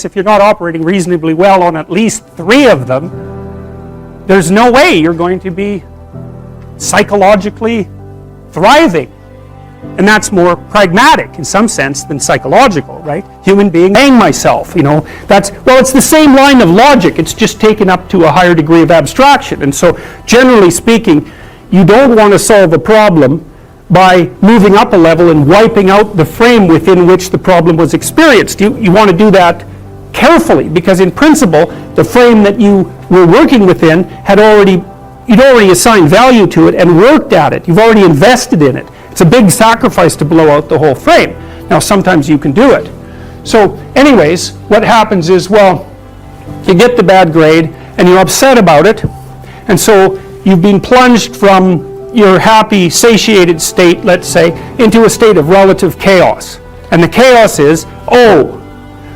if you're not operating reasonably well on at least 3 of them, there's no way you're going to be psychologically thriving. And that's more pragmatic in some sense than psychological, right? Human being, paying myself, it's the same line of logic, it's just taken up to a higher degree of abstraction. And so, generally speaking, you don't want to solve a problem by moving up a level and wiping out the frame within which the problem was experienced. You want to do that carefully, because in principle, the frame that you were working within you'd already assigned value to it and worked at it. You've already invested in it. It's a big sacrifice to blow out the whole frame. Now, sometimes you can do it. So, anyways, what happens is, you get the bad grade and you're upset about it, and so you've been plunged from your happy, satiated state, let's say, into a state of relative chaos. And the chaos is,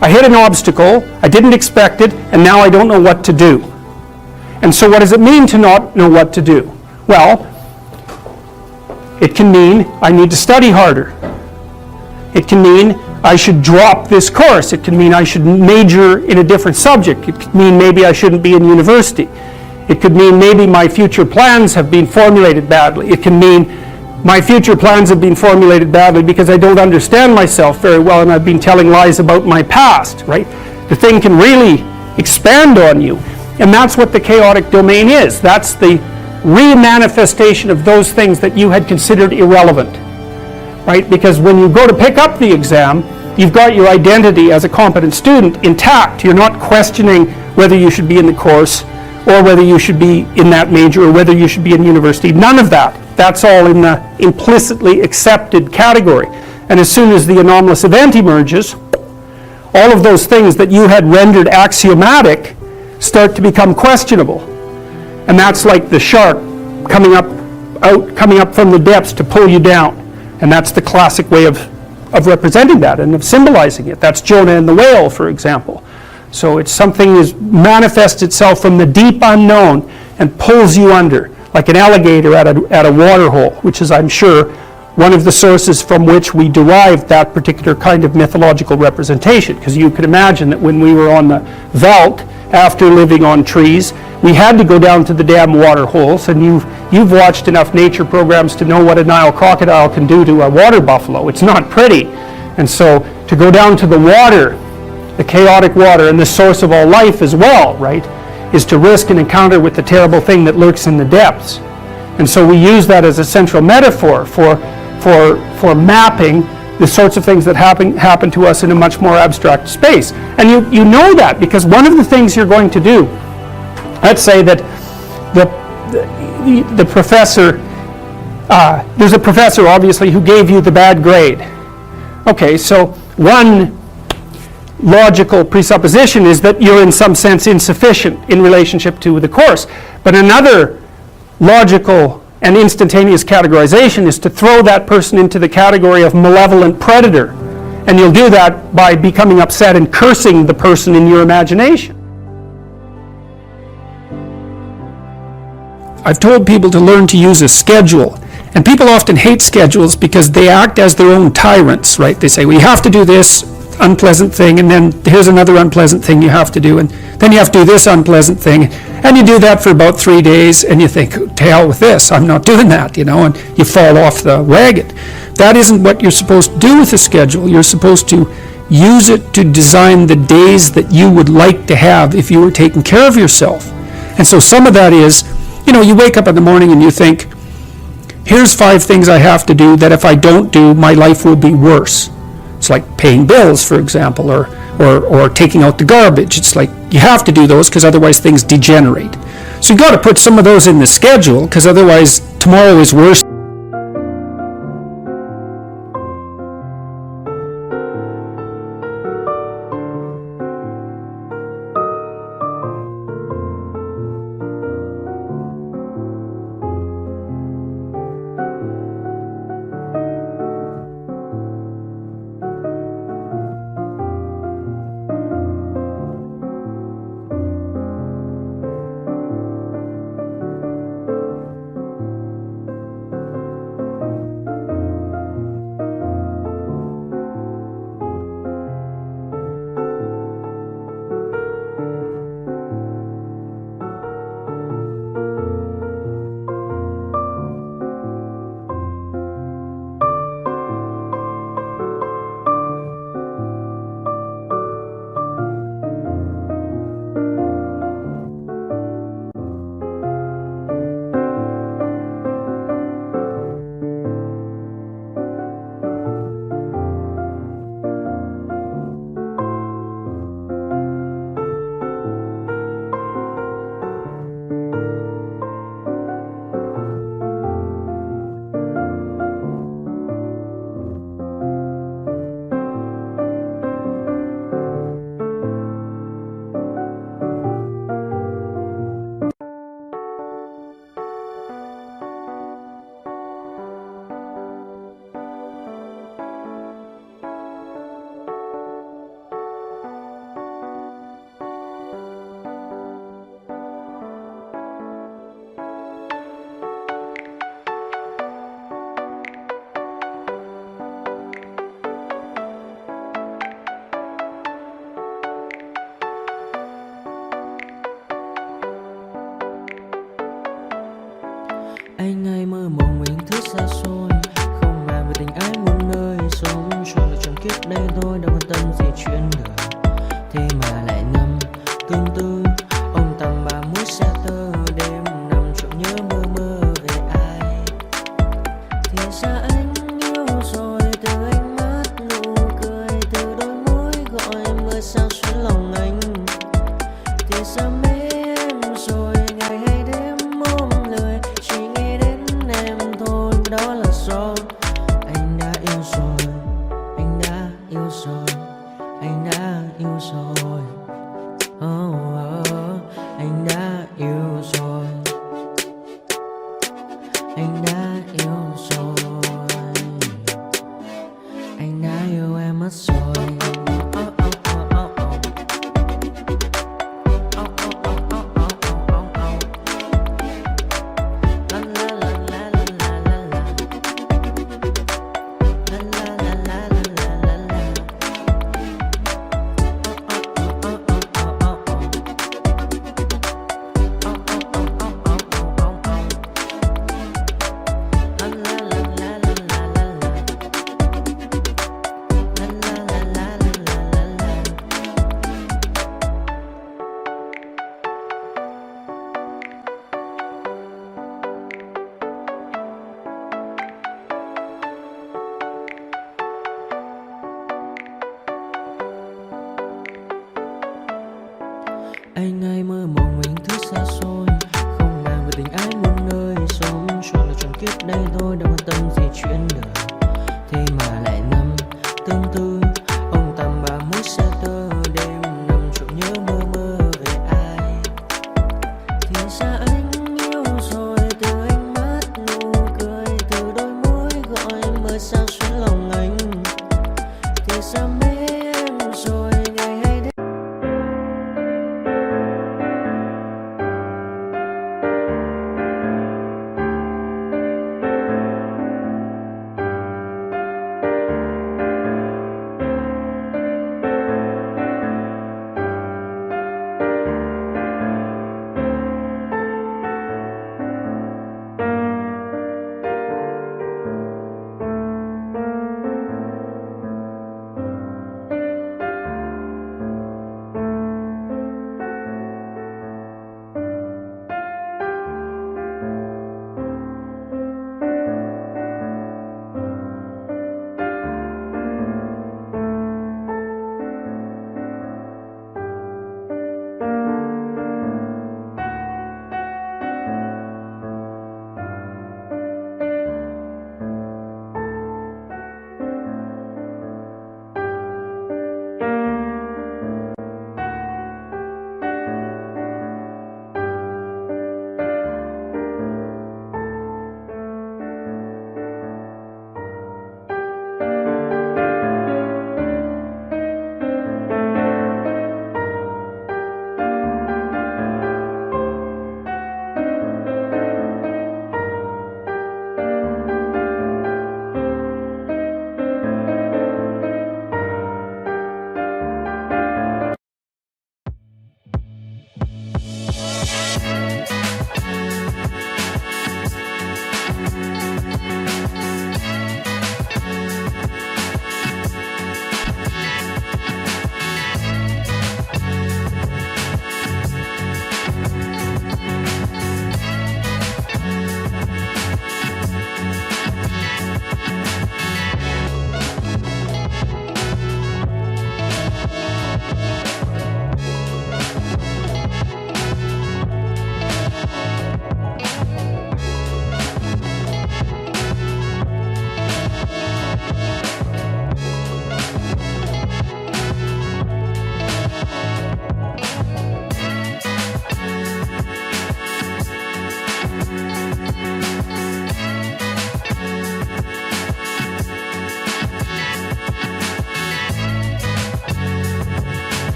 I hit an obstacle, I didn't expect it, and now I don't know what to do. And so what does it mean to not know what to do? Well, it can mean I need to study harder. It can mean I should drop this course. It can mean I should major in a different subject. It could mean maybe I shouldn't be in university. It could mean maybe my future plans have been formulated badly. It can mean my future plans have been formulated badly because I don't understand myself very well and I've been telling lies about my past, right? The thing can really expand on you. And that's what the chaotic domain is. That's the re-manifestation of those things that you had considered irrelevant, right? Because when you go to pick up the exam, you've got your identity as a competent student intact. You're not questioning whether you should be in the course or whether you should be in that major or whether you should be in university. None of that. That's all in the implicitly accepted category. And as soon as the anomalous event emerges, all of those things that you had rendered axiomatic start to become questionable. And that's like the shark coming up from the depths to pull you down. And that's the classic way of representing that and of symbolizing it. That's Jonah and the whale, for example. So it's something that manifests itself from the deep unknown and pulls you under, like an alligator at a water hole, which is, I'm sure, one of the sources from which we derived that particular kind of mythological representation. Because you could imagine that when we were on the veldt, after living on trees, we had to go down to the damn water holes, and you've watched enough nature programs to know what a Nile crocodile can do to a water buffalo. It's not pretty. And so to go down to the water, the chaotic water, and the source of all life as well, right, is to risk an encounter with the terrible thing that lurks in the depths. And so we use that as a central metaphor for mapping the sorts of things that happen to us in a much more abstract space. And you know that because one of the things you're going to do, let's say that the professor, there's a professor obviously who gave you the bad grade. Okay, so one logical presupposition is that you're in some sense insufficient in relationship to the course. But another logical and instantaneous categorization is to throw that person into the category of malevolent predator. And you'll do that by becoming upset and cursing the person in your imagination. I've told people to learn to use a schedule. And people often hate schedules because they act as their own tyrants, right? They say, well, you have to do this unpleasant thing, and then here's another unpleasant thing you have to do, and then you have to do this unpleasant thing, and you do that for about 3 days, and you think, to hell with this, I'm not doing that, and you fall off the wagon. That isn't what you're supposed to do with a schedule. You're supposed to use it to design the days that you would like to have if you were taking care of yourself. And so some of that is, you wake up in the morning and you think, here's 5 things I have to do that if I don't do, my life will be worse. It's like paying bills, for example, or taking out the garbage. It's like you have to do those because otherwise things degenerate. So you've got to put some of those in the schedule because otherwise tomorrow is worse. Anh hay mơ mộng mình thứ xa xôi, không màng về tình ái muôn nơi. Sống cho được trọn kiếp đây thôi, đâu quan tâm gì chuyện đời. Thế mà lại ngâm tương tư, ông tầm bà mũi xe tơ. Đêm nằm trộm nhớ mơ mơ về ai. Thì ra anh yêu rồi, từ ánh mắt nụ cười, từ đôi môi gọi mưa sao xuyến lòng anh. Thì ra mê em rồi, ngày hay đêm ôm lời, chỉ nghĩ đến em thôi. Đó là do anh đã yêu rồi, anh đã yêu rồi, anh đã yêu rồi. Oh, oh, anh đã yêu rồi, anh đã yêu rồi, anh đã yêu em mất rồi. Anh hay mơ mộng mình thứ xa xôi, không màng về tình ái muôn nơi. Sống cho được trọn kiếp đây thôi, đâu quan tâm gì chuyện đời. Thế mà lại nằm tương tư, ông tầm bà mũi xe tơ. Đêm nằm trộm nhớ mơ mơ về ai. Thì ra anh yêu rồi, từ ánh mắt nụ cười, từ đôi môi gọi mưa sao xuyến lòng anh. Thì ra mê em rồi, ngày hay đêm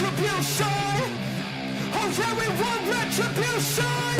retribution. Oh yeah, we want retribution.